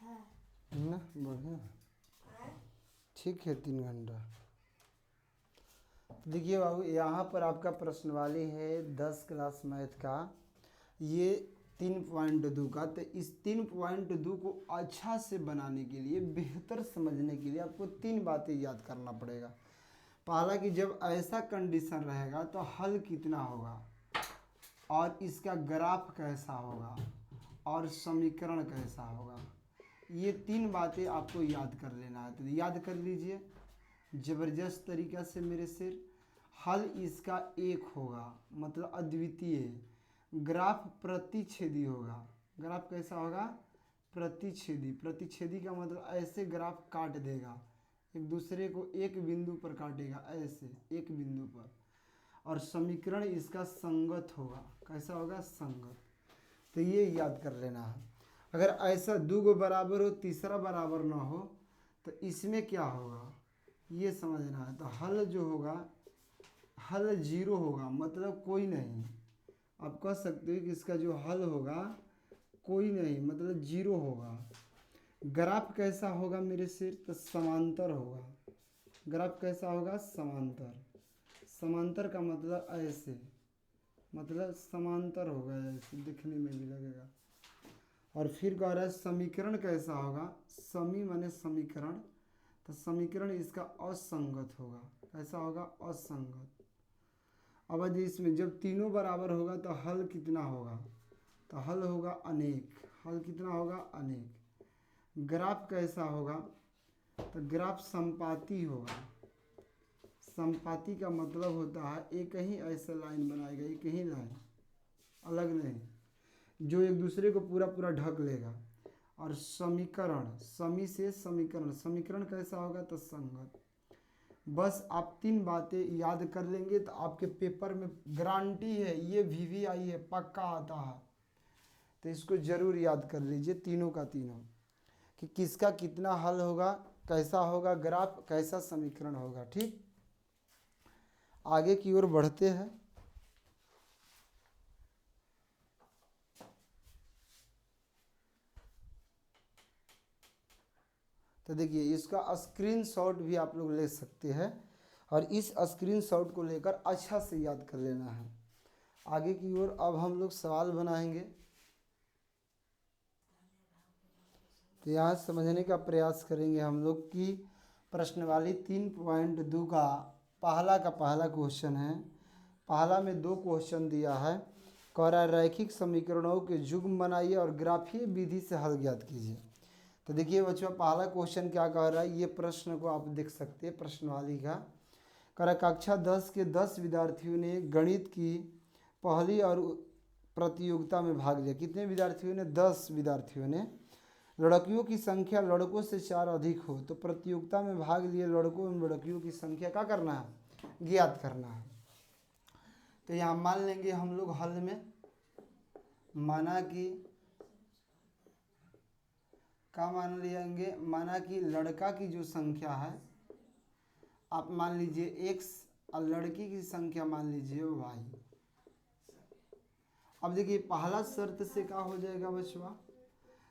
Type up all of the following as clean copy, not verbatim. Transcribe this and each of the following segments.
ना बढ़िया, ठीक है 3 घंटा। देखिए बाबू, यहाँ पर आपका प्रश्नवाली है 10 क्लास मैथ का, ये 3.2 का। तो इस 3.2 को अच्छा से बनाने के लिए, बेहतर समझने के लिए आपको 3 बातें याद करना पड़ेगा। पहला कि जब ऐसा कंडीशन रहेगा तो हल कितना होगा, और इसका ग्राफ कैसा होगा, और समीकरण कैसा होगा। ये 3 बातें आपको याद कर लेना है। तो याद कर लीजिए ज़बरदस्त तरीक़ा से मेरे सिर। हल इसका एक होगा, मतलब अद्वितीय है। ग्राफ प्रतिच्छेदी होगा। ग्राफ कैसा होगा, प्रतिच्छेदी। प्रतिच्छेदी का मतलब ऐसे ग्राफ काट देगा, एक दूसरे को एक बिंदु पर काटेगा, ऐसे एक बिंदु पर। और समीकरण इसका संगत होगा। कैसा होगा, संगत। तो ये याद कर लेना है। अगर ऐसा 2 गो बराबर हो, तीसरा बराबर ना हो, तो इसमें क्या होगा ये समझना है। तो हल जो होगा, हल 0 होगा, मतलब कोई नहीं। आप कह सकते हो कि इसका जो हल होगा कोई नहीं, मतलब 0 होगा। ग्राफ कैसा होगा मेरे सिर, तो समांतर होगा। ग्राफ कैसा होगा, समांतर। समांतर का मतलब ऐसे, मतलब समांतर होगा, ऐसे दिखने में भी लगेगा। और फिर कह रहा है समीकरण कैसा होगा, समी माने समीकरण, तो समीकरण इसका असंगत होगा। कैसा होगा, असंगत। अब यदि इसमें जब तीनों बराबर होगा तो हल कितना होगा, तो हल होगा अनेक। हल कितना होगा, अनेक। ग्राफ कैसा होगा, तो ग्राफ संपाती होगा। संपाती का मतलब होता है एक ही ऐसा लाइन बनाएगा, एक ही लाइन, अलग नहीं, जो एक दूसरे को पूरा पूरा ढक लेगा। और समीकरण, समी से समीकरण, समीकरण कैसा होगा, तो संगत। बस आप 3 बातें याद कर लेंगे तो आपके पेपर में गारंटी है, ये VVI है, पक्का आता है। तो इसको ज़रूर याद कर लीजिए तीनों का तीनों, कि किसका कितना हल होगा, कैसा होगा ग्राफ, कैसा समीकरण होगा। ठीक, आगे की ओर बढ़ते हैं। तो देखिए इसका स्क्रीनशॉट भी आप लोग ले सकते हैं, और इस स्क्रीनशॉट को लेकर अच्छा से याद कर लेना है। आगे की ओर अब हम लोग सवाल बनाएंगे। तो यहाँ समझने का प्रयास करेंगे हम लोग कि प्रश्नवाली 3.2 का पहला क्वेश्चन है। पहला में 2 क्वेश्चन दिया है। कह रहा है रैखिक समीकरणों के युग्म बनाइए और ग्राफीय विधि से हल ज्ञात कीजिए। तो देखिए बच्चों, पहला क्वेश्चन क्या कह रहा है, ये प्रश्न को आप देख सकते हैं प्रश्नवाली का। कह रहा कक्षा 10 के 10 विद्यार्थियों ने गणित की पहली और प्रतियोगिता में भाग लिया। कितने विद्यार्थियों ने, 10 विद्यार्थियों ने। लड़कियों की संख्या लड़कों से 4 अधिक हो तो प्रतियोगिता में भाग लिए लड़कों एवं लड़कियों की संख्या क्या करना है, ज्ञात करना है। तो यहाँ मान लेंगे हम लोग हल में, माना कि क्या मान लेंगे, माना कि लड़का की जो संख्या है आप मान लीजिए x और लड़की की संख्या मान लीजिए y। अब देखिए पहला शर्त से क्या हो जाएगा बच्चों,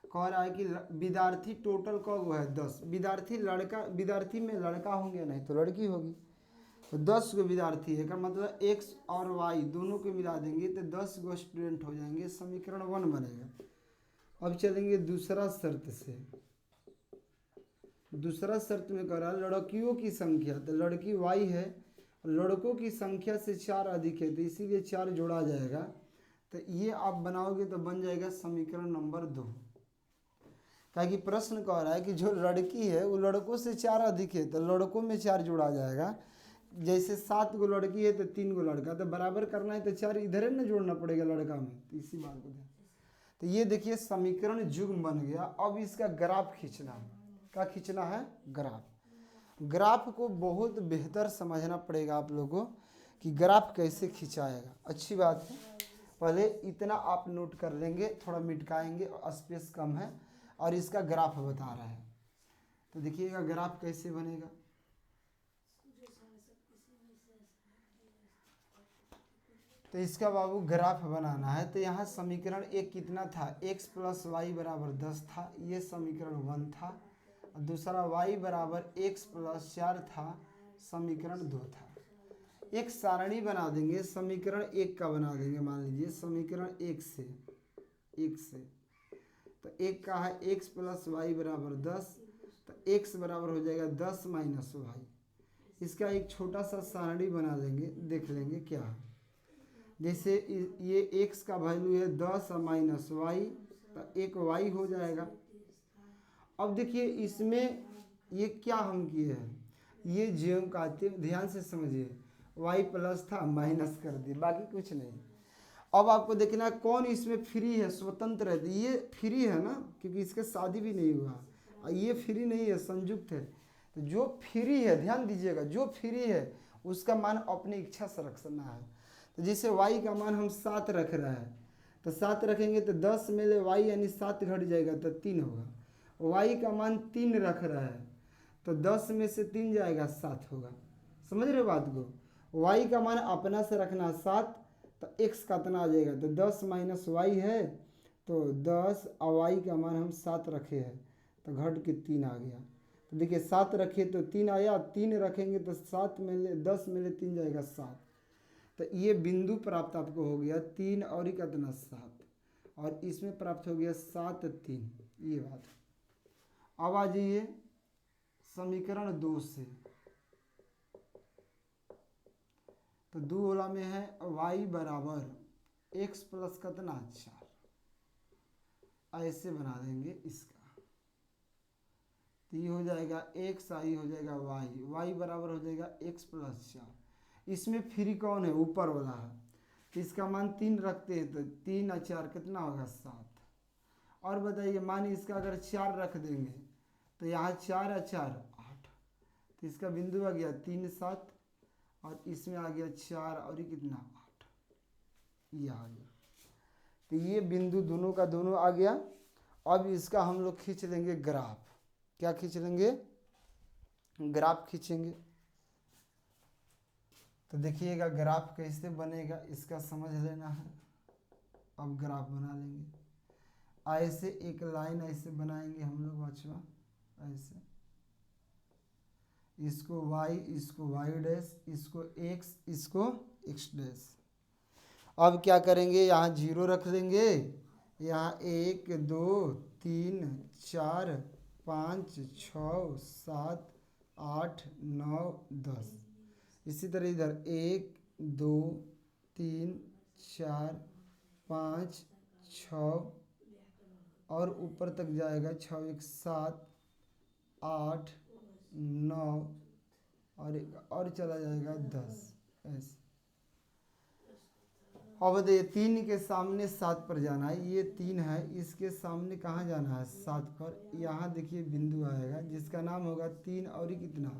कह रहा है कि विद्यार्थी टोटल कब है, 10 विद्यार्थी। लड़का, विद्यार्थी में लड़का होंगे नहीं तो लड़की होगी। तो 10 गो विद्यार्थी है का मतलब x और y दोनों को मिला देंगे तो 10 गो स्टूडेंट हो जाएंगे, समीकरण 1 बनेगा। अब चलेंगे दूसरा शर्त से। दूसरा शर्त में कह रहा है लड़कियों की संख्या, तो लड़की y है, लड़कों की संख्या से 4 अधिक है तो इसीलिए 4 जोड़ा जाएगा। तो ये आप बनाओगे तो बन जाएगा समीकरण नंबर 2। क्या कि प्रश्न कह रहा है कि जो लड़की है वो लड़कों से 4 अधिक है तो लड़कों में 4 जोड़ा जाएगा। जैसे 7 गो लड़की है तो 3 गो लड़का, तो बराबर करना है तो 4 इधर ही ना जोड़ना पड़ेगा लड़का में। तो इसी बात को ध्यान। तो ये देखिए समीकरण युग्म बन गया। अब इसका ग्राफ खींचना है। क्या खींचना है, ग्राफ। ग्राफ को बहुत बेहतर समझना पड़ेगा आप लोगों को कि ग्राफ कैसे खिंचाएगा। अच्छी बात है, पहले इतना आप नोट कर लेंगे, थोड़ा मिटकाएंगे, स्पेस कम है और इसका ग्राफ बता रहा है। तो देखिएगा ग्राफ कैसे बनेगा। तो इसका बाबू ग्राफ बनाना है। तो यहाँ समीकरण एक कितना था, x प्लस वाई बराबर 10 था, ये समीकरण 1 था। और दूसरा y बराबर x प्लस 4 था, समीकरण 2 था। एक सारणी बना देंगे, समीकरण एक का बना देंगे। मान लीजिए समीकरण एक से तो एक का है x प्लस वाई बराबर 10, तो x बराबर हो जाएगा 10 माइनस वाई। इसका एक छोटा सा सारणी बना लेंगे, देख लेंगे क्या है। जैसे ये x का वैल्यू है 10 माइनस वाई, तो एक y हो जाएगा। अब देखिए इसमें ये क्या हम किए हैं, ये ज्यों कहते हैं, ध्यान से समझिए, y प्लस था माइनस कर दिए, बाकी कुछ नहीं। अब आपको देखना कौन इसमें फ्री है, स्वतंत्र है। ये फ्री है ना, क्योंकि इसके शादी भी नहीं हुआ, और ये फ्री नहीं है, संयुक्त है। तो जो फ्री है, ध्यान दीजिएगा, जो फ्री है उसका मान अपनी इच्छा से रखना है। तो जैसे y का मान हम 7 रख रहे हैं, तो 7 रखेंगे तो 10 में ले y यानी 7 घट जाएगा तो 3 होगा। y का मान 3 रख रहा है, तो 10 में से 3 जाएगा 7 होगा। समझ रहे हो बात को। y का मान अपना से रखना 7, तो x का इतना आ जाएगा, तो 10 माइनस वाई है, तो 10 और y का मान हम 7 रखे हैं, तो घट के 3 आ गया। तो देखिए 7 रखे तो 3 आया, 3 रखेंगे तो 7 में ले 10 में ले 3 जाएगा 7। तो ये बिंदु प्राप्त आपको हो गया 3 और एक कितना 7, और इसमें प्राप्त हो गया 7 3, ये बात। अब आ जाइए समीकरण 2 से। तो 2 वाला में है y बराबर x प्लस कितना 4, ऐसे बना देंगे इसका। तो ये हो जाएगा x, आई हो जाएगा y बराबर हो जाएगा x प्लस 4। इसमें फ्री कौन है, ऊपर वाला है, तो इसका मान 3 रखते हैं, तो 3 और 4 कितना होगा 7। और बताइए मान इसका अगर 4 रख देंगे, तो यहाँ 4 और 4 8, तो इसका बिंदु आ गया 3 7, और इसमें आ गया 4 और ये कितना 8, ये आ गया। तो ये बिंदु दोनों का दोनों आ गया। अब इसका हम लोग खींच लेंगे ग्राफ। क्या खींच लेंगे, ग्राफ खींचेंगे। तो देखिएगा ग्राफ कैसे बनेगा, इसका समझ लेना है। अब ग्राफ बना लेंगे, ऐसे एक लाइन ऐसे बनाएंगे हम लोग बचवा, ऐसे, इसको y, इसको y डैश, इसको x, इसको x डैश। अब क्या करेंगे, यहाँ 0 रख लेंगे, यहाँ 1 2 3 4 5 6 7 8 9 10। इसी तरह इधर 1 2 3 4 5 6, और ऊपर तक जाएगा 6 1 7 8 9, और चला जाएगा 10 ऐसे। अब देखिए 3 के सामने 7 पर जाना है, ये 3 है, इसके सामने कहाँ जाना है 7 पर। यहाँ देखिए बिंदु आएगा जिसका नाम होगा 3 और ये कितना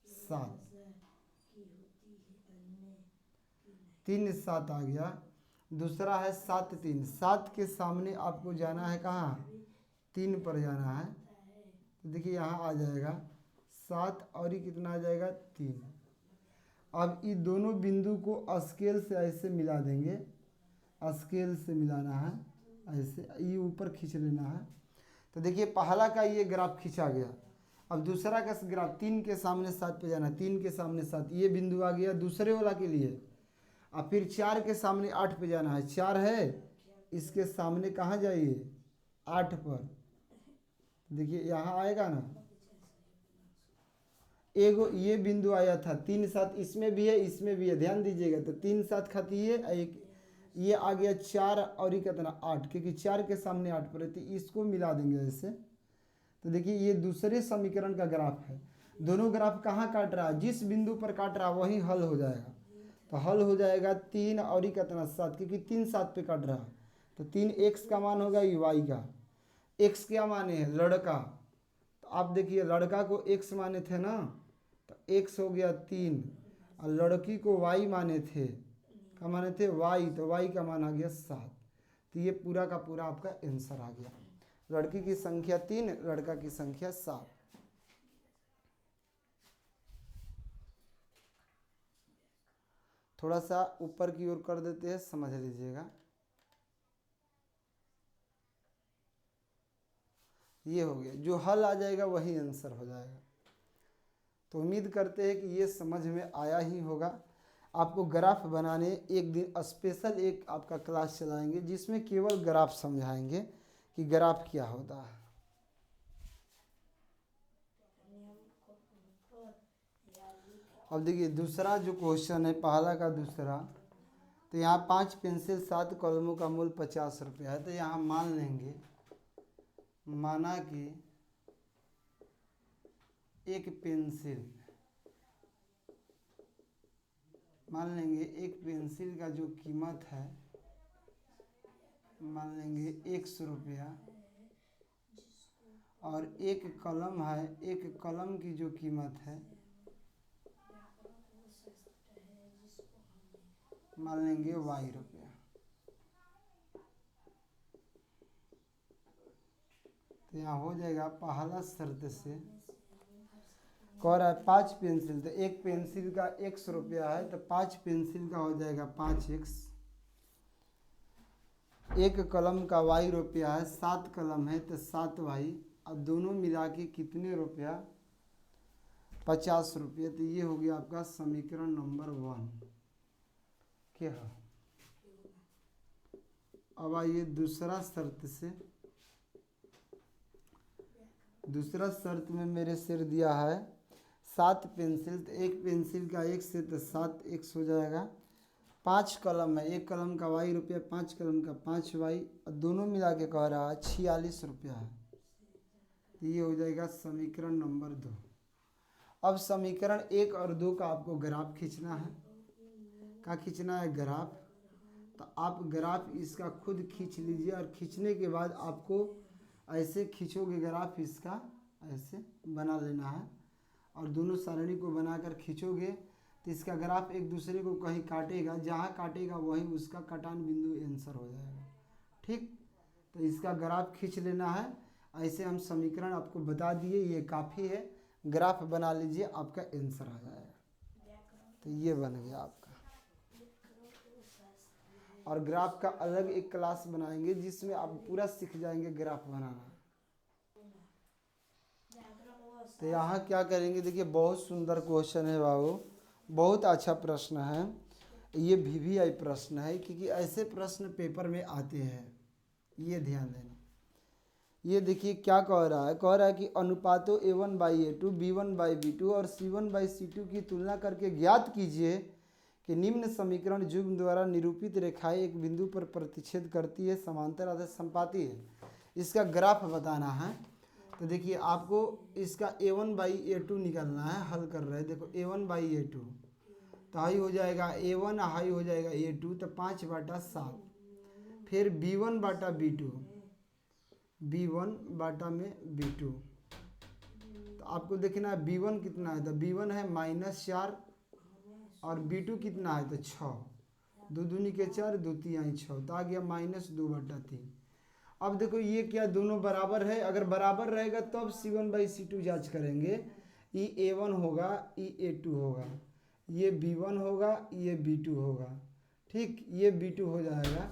7, 3 7 आ गया। दूसरा है 7 3, 7 के सामने आपको जाना है कहाँ, 3 पर जाना है। तो देखिए यहाँ आ जाएगा 7 और ये कितना आ जाएगा 3। अब ये दोनों बिंदु को स्केल से ऐसे मिला देंगे, स्केल से मिलाना है ऐसे, ये ऊपर खींच लेना है। तो देखिए पहला का ये ग्राफ खींचा गया। अब दूसरा का ग्राफ, 3 के सामने 7 पे जाना, 3 के सामने 7, ये बिंदु आ गया दूसरे वाला के लिए। अब फिर 4 के सामने 8 पे जाना है, 4 है, इसके सामने कहाँ जाइए 8 पर। देखिए यहाँ आएगा ना, एगो ये बिंदु आया था 3 7, इसमें भी है इसमें भी है, ध्यान दीजिएगा। तो 3 7 खाती है, एक ये आ गया 4 और ये कितना 8, क्योंकि 4 के सामने 8 पर है, तो इसको मिला देंगे ऐसे। तो देखिए ये दूसरे समीकरण का ग्राफ है। दोनों ग्राफ कहाँ काट रहा है, जिस बिंदु पर काट रहा है वही हल हो जाएगा। तो हल हो जाएगा 3 और ये कितना 7, क्योंकि 3 7 पे काट रहा है। तो 3 x का मान होगा, ये y का। x क्या माने है, लड़का। तो आप देखिए लड़का को x माने थे ना, तो x हो गया 3, और लड़की को y माने थे, क्या माने थे y, तो y का मान आ गया 7। तो ये पूरा का पूरा आपका आंसर आ गया। लड़की की संख्या 3, लड़का की संख्या 7। थोड़ा सा ऊपर की ओर कर देते हैं, समझ लीजिएगा। ये हो गया, जो हल आ जाएगा वही आंसर हो जाएगा। तो उम्मीद करते हैं कि ये समझ में आया ही होगा। आपको ग्राफ बनाने एक दिन स्पेशल एक आपका क्लास चलाएंगे जिसमें केवल ग्राफ समझाएंगे कि ग्राफ क्या होता है। अब देखिए दूसरा जो क्वेश्चन है, पहला का दूसरा, तो यहाँ 5 पेंसिल 7 कलमों का मूल्य 50 रुपया है। तो यहाँ मान लेंगे, माना कि एक पेंसिल, मान लेंगे एक पेंसिल का जो कीमत है, मान लेंगे 100 रुपया, और एक कलम है, एक कलम की जो कीमत है मान लेंगे y रुपया। तो यहाँ हो जाएगा पहला शर्त से कह रहा है 5 पेंसिल, तो एक पेंसिल का 100 रुपया है, तो 5 पेंसिल का हो जाएगा 5x, एक कलम का y रुपया है, 7 कलम है तो 7y, और दोनों मिला के कितने रुपया, 50 रुपये। तो ये हो गया आपका समीकरण नंबर 1 क्या है। अब आइए दूसरा शर्त से, दूसरा शर्त में मेरे सिर दिया है 7 पेंसिल, तो एक पेंसिल का 1 से तो 7x हो जाएगा, 5 कलम है, एक कलम का y रुपया, 5 कलम का 5y, और दोनों मिला के कह रहा है 46 रुपया है। तो ये हो जाएगा समीकरण नंबर 2। अब समीकरण 1 और 2 का आपको ग्राफ खींचना है। क्या खींचना है? ग्राफ। तो आप ग्राफ इसका खुद खींच लीजिए, और खींचने के बाद आपको ऐसे खींचोगे ग्राफ, इसका ऐसे बना लेना है, और दोनों सारणी को बनाकर खींचोगे तो इसका ग्राफ एक दूसरे को कहीं काटेगा, जहाँ काटेगा वही उसका कटान बिंदु आंसर हो जाएगा। ठीक, तो इसका ग्राफ खींच लेना है। ऐसे हम समीकरण आपको बता दिए, ये काफ़ी है, ग्राफ बना लीजिए, आपका आंसर आ जाएगा। तो ये बन गया आपका। और ग्राफ का अलग एक क्लास बनाएंगे जिसमें आप पूरा सीख जाएंगे ग्राफ बनाना। तो यहाँ क्या करेंगे, देखिए बहुत सुंदर क्वेश्चन है बाबू, बहुत अच्छा प्रश्न है, ये VVI प्रश्न है, क्योंकि ऐसे प्रश्न पेपर में आते हैं, ये ध्यान देना। ये देखिए क्या कह रहा है, कह रहा है कि अनुपातों A1/A2, B1/B2 और C1/C2 की तुलना करके ज्ञात कीजिए कि निम्न समीकरण युग्म द्वारा निरूपित रेखाएं एक बिंदु पर प्रतिच्छेद करती है, समांतर अथवा संपाती है। इसका ग्राफ बताना है। तो देखिए आपको इसका A1/A2 निकालना है, हल कर रहे हैं। देखो A1/A2 तो हाई हो जाएगा A1, हाई हो जाएगा A2, तो 5/7, फिर B1/B2, B1/B2, तो आपको देखना है B1 कितना है, तो B1 है -4, और B2 कितना है, तो 6, 2 दूनी के 4, 2 तिहाई 6, तो आ गया -2/3। अब देखो ये क्या, दोनों बराबर है, अगर बराबर रहेगा तब C1/C2 जांच करेंगे। ये A1 होगा, ये A2 होगा, ये B1 होगा, ये B2 होगा, ठीक, ये B2 हो जाएगा।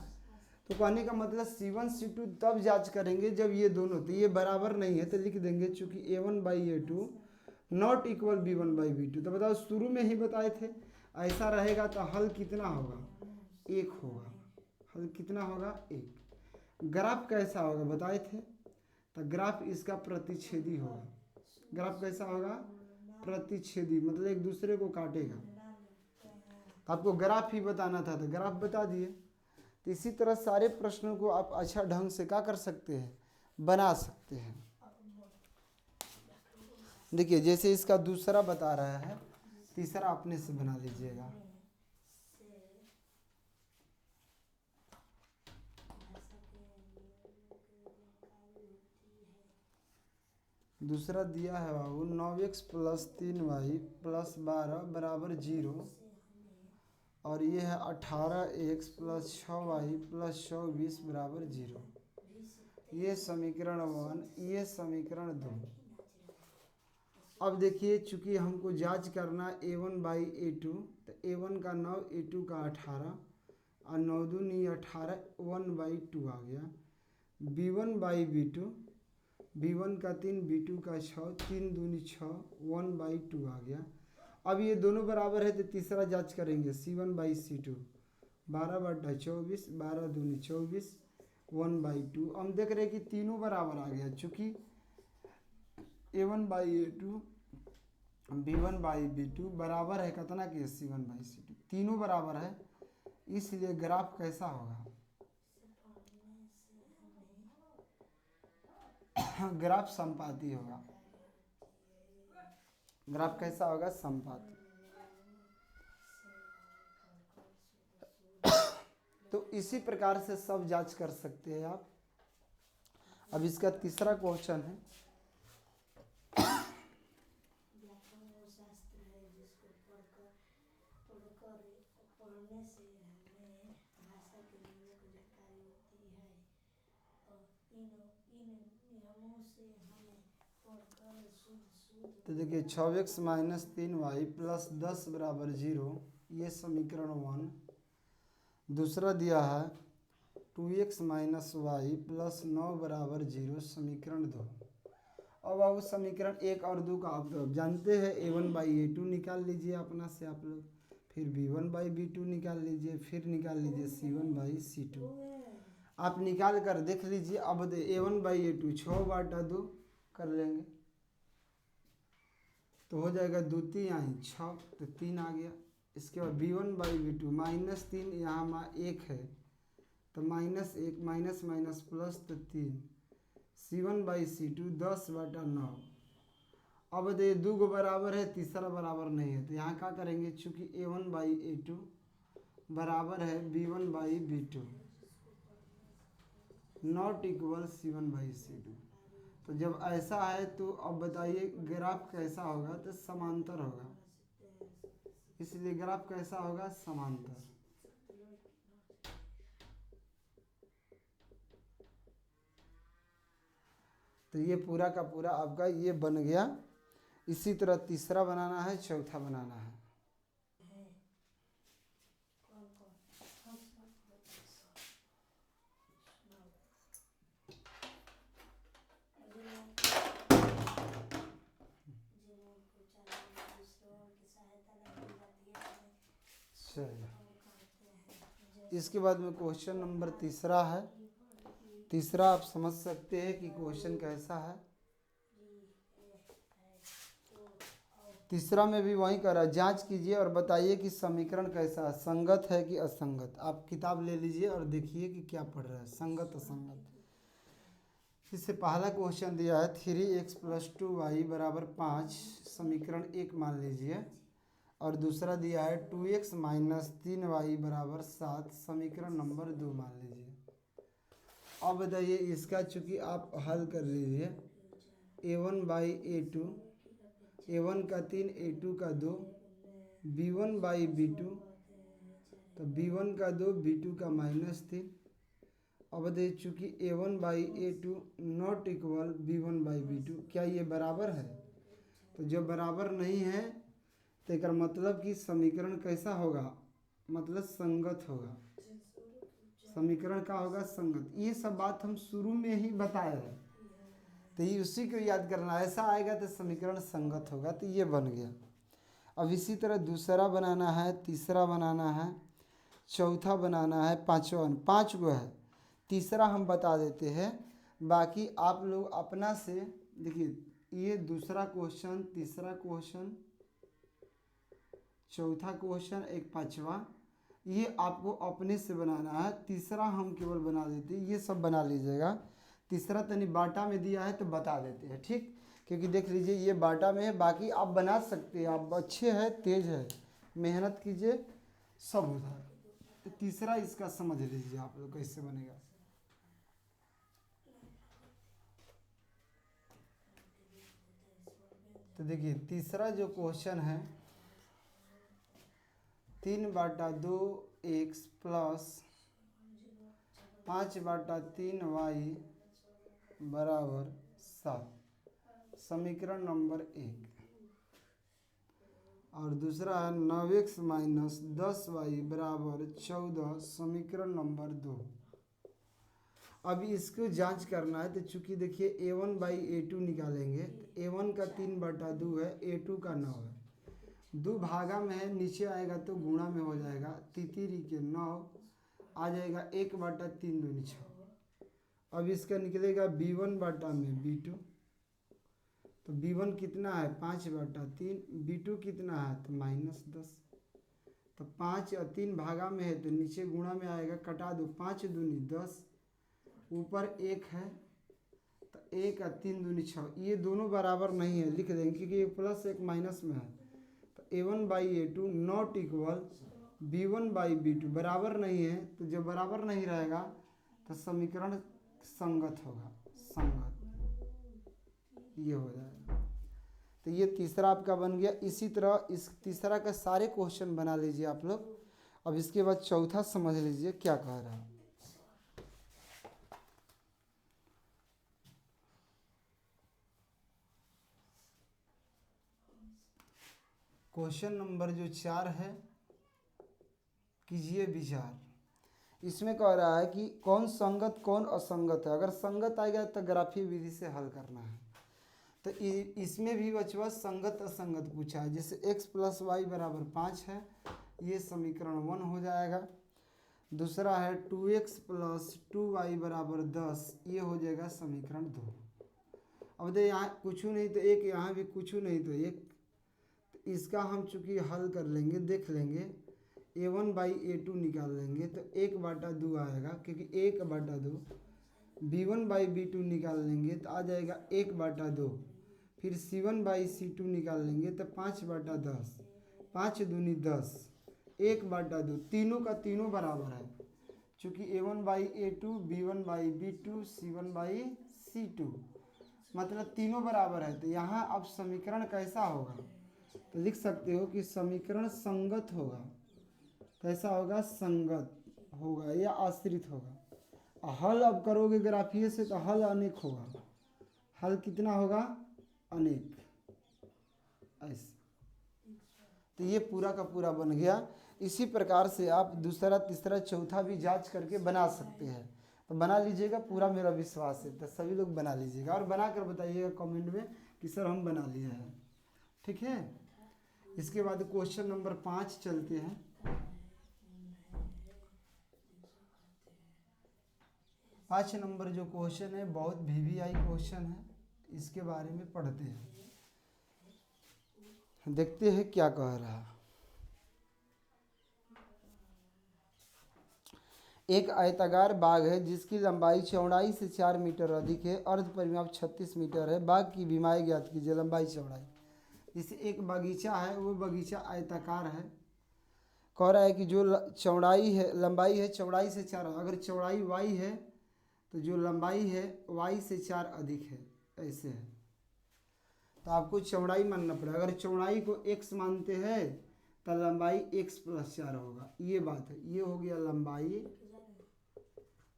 तो कहने का मतलब C1/C2 तब जांच करेंगे जब ये दोनों, तो ये बराबर नहीं है तो लिख देंगे चूंकि A1/A2 नॉट इक्वल B1/B2। तो बताओ शुरू में ही बताए थे, ऐसा रहेगा तो हल कितना होगा, 1 होगा। हल कितना होगा, 1। ग्राफ कैसा होगा बताए थे, तो ग्राफ इसका प्रतिच्छेदी होगा। ग्राफ कैसा होगा, प्रतिच्छेदी, मतलब एक दूसरे को काटेगा। तो आपको ग्राफ ही बताना था तो ग्राफ बता दिए। तो इसी तरह सारे प्रश्नों को आप अच्छा ढंग से क्या कर सकते हैं, बना सकते हैं। देखिए जैसे इसका दूसरा बता रहा है, तीसरा अपने से बना लीजिएगा। दूसरा दिया है बाबू 9x + 3y + 12 = 0, और ये है 18x + 6y + 24 = 0। ये समीकरण 1, ये समीकरण 2। अब देखिए चूंकि हमको जांच करना a1/a2, तो a1 का 9, a2 का 18 और 9 दूनी 18, 1/2 आ गया। b1/b2, b1 का 3, b2 का 6, 3 दूनी 6, 1/2 आ गया। अब ये दोनों बराबर है तो तीसरा जांच करेंगे c1/c2, 12/24, 12 दूनी 24, 1/2। हम देख रहे हैं कि तीनों बराबर आ गया, चूँकि a1/a2, b1/b2 बराबर है कितना कि c1/c2, तीनों बराबर है, इसलिए ग्राफ कैसा होगा? ग्राफ समपाती होगा। ग्राफ कैसा होगा? समपाती। तो इसी प्रकार से सब जांच कर सकते हैं आप। अब इसका तीसरा क्वेश्चन है, तो देखिए 6x-3y प्लस 10 बराबर 0, ये समीकरण 1। दूसरा दिया है 2x-y प्लस 9 बराबर 0, समीकरण 2। अब समीकरण 1 और 2 का आप तो जानते हैं, a1/a2 निकाल लीजिए अपना से आप लोग, फिर b1/b2 निकाल लीजिए, फिर निकाल लीजिए c1/c2। आप निकाल कर देख लीजिए। अब a1/a2 6/2 कर लेंगे तो हो जाएगा 2 3 आई 6, तो 3 आ गया। इसके बाद b1/b2 -3, यहाँ 1 है तो -1, माइनस माइनस प्लस तो 3, c1/c2 10/9। अब दे 2 को बराबर है, तीसरा बराबर नहीं है, तो यहाँ क्या करेंगे, चूँकि a1/a2 बराबर है b1/b2 नॉट इक्वल c1/c2। तो जब ऐसा है तो अब बताइए ग्राफ कैसा होगा? तो समांतर होगा, इसलिए ग्राफ कैसा होगा? समांतर। तो ये पूरा का पूरा आपका ये बन गया। इसी तरह तीसरा बनाना है, चौथा बनाना है। चलिए इसके बाद में क्वेश्चन नंबर तीसरा है। तीसरा आप समझ सकते हैं कि क्वेश्चन कैसा है। तीसरा में भी वही करा, जांच कीजिए और बताइए कि समीकरण कैसा है, संगत है कि असंगत। आप किताब ले लीजिए और देखिए कि क्या पढ़ रहा है, संगत असंगत। इससे पहला क्वेश्चन दिया है 3x + 2y बराबर 5, समीकरण 1 मान लीजिए। और दूसरा दिया है 2x - 3y बराबर 7, समीकरण नंबर 2 मान लीजिए। अब बताइए इसका, चूँकि आप हल कर लीजिए, a1/a2, a1 का 3, a2 का 2, b1/b2, तो b1 का 2, b2 का -3। अब देखिए चूँकि a1/a2 नॉट इक्वल b1/b2, क्या ये बराबर है? तो जब बराबर नहीं है तो एक मतलब कि समीकरण कैसा होगा? मतलब संगत होगा। समीकरण का होगा संगत। ये सब बात हम शुरू में ही बताए हैं, तो ये उसी को याद करना। ऐसा आएगा तो समीकरण संगत होगा, तो ये बन गया। अब इसी तरह दूसरा बनाना है, तीसरा बनाना है, चौथा बनाना है, पाँचवा, 5 गो है। तीसरा हम बता देते हैं, बाकी आप लोग अपना से देखिए। ये दूसरा क्वेश्चन, तीसरा क्वेश्चन, चौथा क्वेश्चन, एक पाँचवा, ये आपको अपने से बनाना है। तीसरा हम केवल बना देते हैं, ये सब बना लीजिएगा। तीसरा तनी बाटा में दिया है तो बता देते हैं, ठीक? क्योंकि देख लीजिए ये बाटा में है, बाकी आप बना सकते हैं। आप अच्छे हैं, तेज है, मेहनत कीजिए, सब होता है। तो तीसरा इसका समझ लीजिए आप लोग कैसे बनेगा। तो देखिए तीसरा जो क्वेश्चन है, 3/2x प्लस 5/3y बराबर 7, समीकरण नंबर 1। और दूसरा है 9x माइनस 10y बराबर 14, समीकरण नंबर 2। अब इसको जांच करना है, तो चूंकि देखिए a1 बाई a2 निकालेंगे, तो a1 का 3/2 है, a2 का 9 है, 2 भागा में है, नीचे आएगा तो गुणा में हो जाएगा, तितिरी के 9 आ जाएगा, 1/3 दूनी 6। अब इसका निकलेगा b1 बटा में b2, तो b1 कितना है 5/3, b2 कितना है तो -10, तो 5 और 3 भागा में है तो नीचे गुणा में आएगा, कटा दो, 5 दूनी 10, ऊपर 1 है तो 1 और 3 दूनी 6, ये दोनों बराबर नहीं है, लिख देंगे क्योंकि एक प्लस एक माइनस में है। तो a1 by a2 not equal b1 by b2, बराबर नहीं है, तो जब बराबर नहीं रहेगा तो समीकरण संगत होगा, संगत, ये हो जाएगा। तो ये तीसरा आपका बन गया। इसी तरह इस तीसरा का सारे क्वेश्चन बना लीजिए आप लोग। अब इसके बाद चौथा समझ लीजिए क्या कह रहा है। क्वेश्चन नंबर जो 4 है, कीजिए विचार। इसमें कह रहा है कि कौन संगत कौन असंगत है। अगर संगत आएगा तो ग्राफीय विधि से हल करना है। तो इसमें भी बचवा संगत असंगत पूछा है। जैसे x प्लस वाई बराबर 5 है, ये समीकरण 1 हो जाएगा। दूसरा है 2x प्लस 2y बराबर 10, ये हो जाएगा समीकरण 2। अब देखिए यहाँ कुछ नहीं तो एक, यहाँ भी कुछ नहीं तो एक, इसका हम चूँकि हल कर लेंगे, देख लेंगे, a1 बाई a2 निकाल लेंगे तो 1/2 आएगा, क्योंकि 1/2, b1 बाई b2 निकाल लेंगे तो आ जाएगा 1/2, फिर c1 बाई c2 निकाल लेंगे तो 5/10, 5 दूनी 10, 1/2, तीनों का तीनों बराबर है, चूँकि a1 by a2, b1 by b2, c1 by c2, मतलब तीनों बराबर है। तो यहाँ अब समीकरण कैसा होगा, तो लिख सकते हो कि समीकरण संगत होगा। कैसा होगा, संगत होगा या आश्रित होगा। हल अब करोगे ग्राफीय से तो हल अनेक होगा। हल कितना होगा, अनेक, ऐसे। तो ये पूरा का पूरा बन गया। इसी प्रकार से आप दूसरा तीसरा चौथा भी जांच करके बना सकते हैं। तो बना लीजिएगा, पूरा मेरा विश्वास है। तो सभी लोग बना लीजिएगा और बना कर बताइएगा कमेंट में कि सर हम बना लिए हैं। ठीक है। इसके बाद क्वेश्चन नंबर 5 चलते हैं। पाँच नंबर जो क्वेश्चन है बहुत VVI क्वेश्चन है, इसके बारे में पढ़ते हैं, देखते हैं क्या कह रहा है। एक आयताकार बाग है जिसकी लंबाई चौड़ाई से 4 मीटर अधिक है, अर्ध परिमाप 36 मीटर है। बाग की बीमाई ज्ञात कीजिए, लंबाई चौड़ाई। इसे एक बगीचा है, वो बगीचा आयताकार है। कह रहा है कि जो चौड़ाई है, लंबाई है चौड़ाई से 4, अगर चौड़ाई y है तो जो लंबाई है y से 4 अधिक है, ऐसे है। तो आपको चौड़ाई मानना पड़ेगा। अगर चौड़ाई को x मानते हैं तो लंबाई x प्लस 4 होगा, ये बात है। ये हो गया लंबाई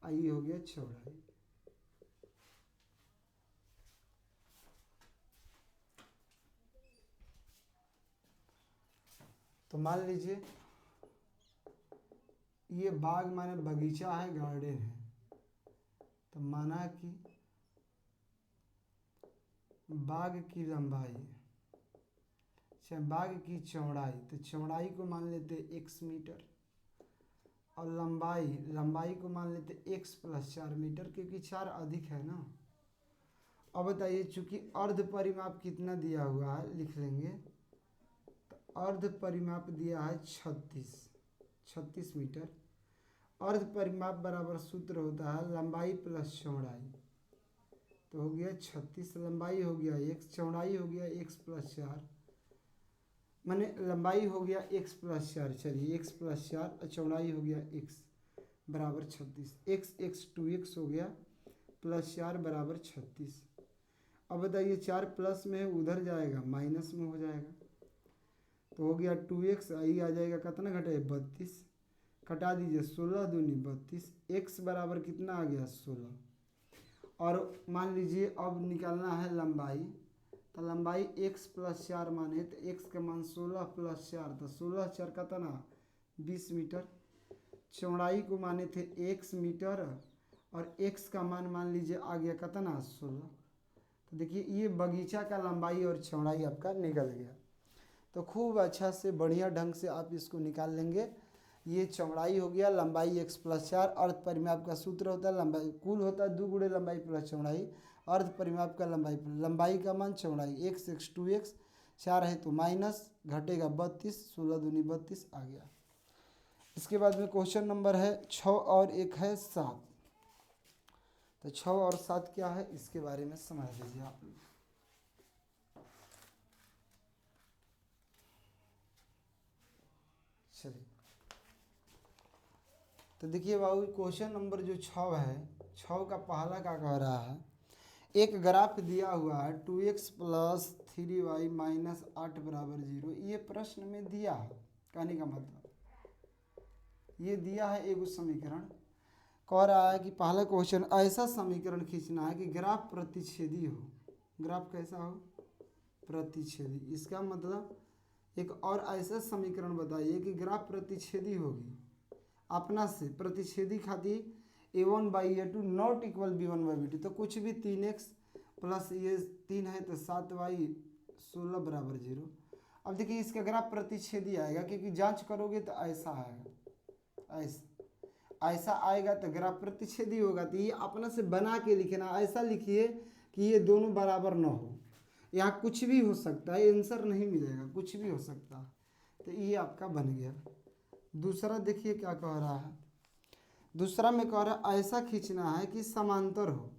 और ये हो गया चौड़ाई। तो मान लीजिए ये बाग माने बगीचा है, गार्डन है। तो माना कि बाग की लंबाई, अच्छा बाग की चौड़ाई, तो चौड़ाई को मान लेते x मीटर और लंबाई को मान लेते x प्लस 4 मीटर, क्योंकि 4 अधिक है ना। अब बताइए, चूंकि अर्ध परिमाप कितना दिया हुआ है, लिख लेंगे। तो अर्ध परिमाप दिया है 36 मीटर। अर्ध परिमाप बराबर सूत्र होता है लंबाई प्लस चौड़ाई, तो हो गया 36, लंबाई हो गया x, चौड़ाई हो गया x प्लस 4, माने लंबाई हो गया x प्लस 4, चलिए x प्लस 4 और चौड़ाई हो गया x बराबर 36, x 2x हो गया प्लस 4 बराबर 36। अब बताइए 4 प्लस में है, उधर जाएगा माइनस में हो जाएगा, तो हो गया 2x, आई आ जाएगा कितना घटे 32, कटा दीजिए 16 दूनी 32, x बराबर कितना आ गया 16। और मान लीजिए अब निकालना है लंबाई, तो लंबाई x प्लस 4 माने तो x का मान 16 प्लस 4 तो 16 4 का तना 20 मीटर। चौड़ाई को माने थे x मीटर और x का मान लीजिए आ गया कितना 16। तो देखिए ये बगीचा का लंबाई और चौड़ाई आपका निकल गया। तो खूब अच्छा से बढ़िया ढंग से आप इसको निकाल लेंगे। ये चौड़ाई हो गया, लंबाई x प्लस 4, अर्ध परिमाप का सूत्र होता है लंबाई कुल होता है 2 गुणे लंबाई प्लस चौड़ाई, अर्ध परिमाप का लंबाई का मान चौड़ाई x 2x 4 है तो माइनस घटेगा 32, 16 दूनी 32 आ गया। इसके बाद में क्वेश्चन नंबर है 6 और 1 है 7। तो 6 और 7 क्या है इसके बारे में समझ लीजिए आप लोग। चलिए तो देखिए बाबू क्वेश्चन नंबर जो 6 है, 6 का पहला क्या कह रहा है, एक ग्राफ दिया हुआ है 2x प्लस 3y माइनस 8 बराबर 0। ये प्रश्न में दिया है, कहने का मतलब ये दिया है एगो समीकरण। कह रहा है कि पहला क्वेश्चन ऐसा समीकरण खींचना है कि ग्राफ प्रतिच्छेदी हो। ग्राफ कैसा हो, प्रतिच्छेदी। इसका मतलब एक और ऐसा समीकरण बताइए कि ग्राफ प्रतिच्छेदी होगी अपना से, प्रतिच्छेदी खातिर a1/a2 नॉट इक्वल b1/b2। तो कुछ भी 3x प्लस ये 3 है तो 7y 16 बराबर 0। अब देखिए इसका ग्राफ प्रतिच्छेदी आएगा क्योंकि जांच करोगे तो ऐसा आएगा, ऐसा आएगा तो ग्राफ प्रतिच्छेदी होगा। तो ये अपना से बना के लिखना, ऐसा लिखिए कि ये दोनों बराबर न हो। यहाँ कुछ भी हो सकता है, आंसर नहीं मिलेगा, कुछ भी हो सकता है। तो ये आपका बन गया। दूसरा देखिए क्या कह रहा है, दूसरा में कह रहा है ऐसा खींचना है कि समांतर हो।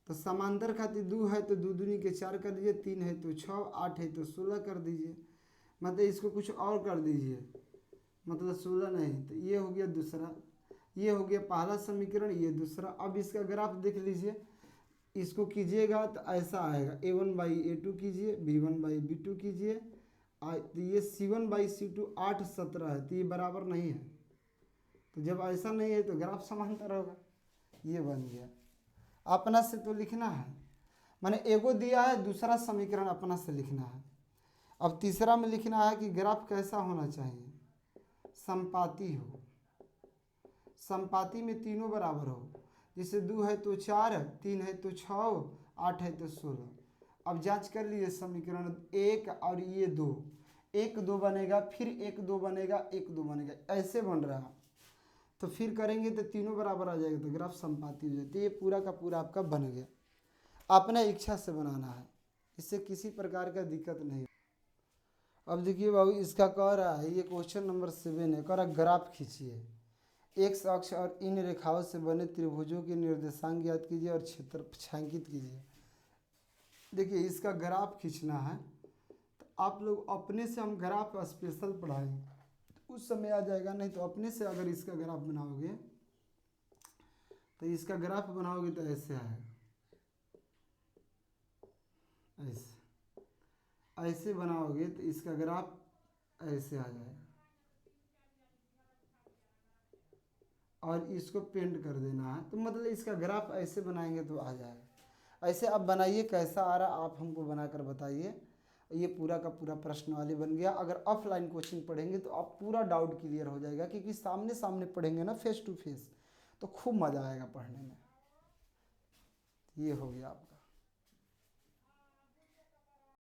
तो समांतर खातिर 2 है तो 2 दूनी के 4 कर दीजिए, 3 है तो 6, 8 है तो 16 कर दीजिए। मतलब इसको कुछ और कर दीजिए, मतलब 16 नहीं। तो ये हो गया दूसरा, ये हो गया पहला समीकरण, ये दूसरा। अब इसका ग्राफ देख लीजिए, इसको कीजिएगा तो ऐसा आएगा a1/a2 कीजिए, b1/b2 कीजिए, तो ये c1/c2 8 17 है तो ये बराबर नहीं है। तो जब ऐसा नहीं है तो ग्राफ समांतर होगा। ये बन गया। अपना से तो लिखना है, माने एगो दिया है, दूसरा समीकरण अपना से लिखना है। अब तीसरा में लिखना है कि ग्राफ कैसा होना चाहिए, समपाती हो। समपाती में तीनों बराबर हो, जैसे 2 है तो 4, 3 है तो 6, 8 है तो 16। अब जांच कर लिए समीकरण 1 और ये 2, 1 2 बनेगा, फिर 1 2 बनेगा, 1 2 बनेगा, ऐसे बन रहा। तो फिर करेंगे तो तीनों बराबर आ जाएगा, तो ग्राफ समपाती हो जाती है। ये पूरा का पूरा आपका बन गया। अपने इच्छा से बनाना है, इससे किसी प्रकार का दिक्कत नहीं। अब देखिए बाबू इसका कह रहा है, ये क्वेश्चन नंबर 7 है, कह रहा ग्राफ खींचिए, एक्स अक्ष और इन रेखाओं से बने त्रिभुजों के निर्देशांक ज्ञात कीजिए और क्षेत्र छायांकित कीजिए। देखिए इसका ग्राफ खींचना है तो आप लोग अपने से, हम ग्राफ स्पेशल पढ़ाएंगे तो उस समय आ जाएगा, नहीं तो अपने से अगर इसका ग्राफ बनाओगे तो इसका ग्राफ बनाओगे तो ऐसे आएगा, ऐसे ऐसे बनाओगे तो इसका ग्राफ ऐसे आ जाएगा और इसको पेंट कर देना है। तो मतलब इसका ग्राफ ऐसे बनाएंगे तो आ जाएगा। ऐसे आप बनाइए, कैसा आ रहा आप हमको बनाकर बताइए। ये पूरा का पूरा प्रश्न वाले बन गया। अगर ऑफलाइन कोचिंग पढ़ेंगे तो आप पूरा डाउट क्लियर हो जाएगा, क्योंकि सामने सामने पढ़ेंगे ना, फेस टू फेस, तो खूब मज़ा आएगा पढ़ने में। ये हो गया आपका।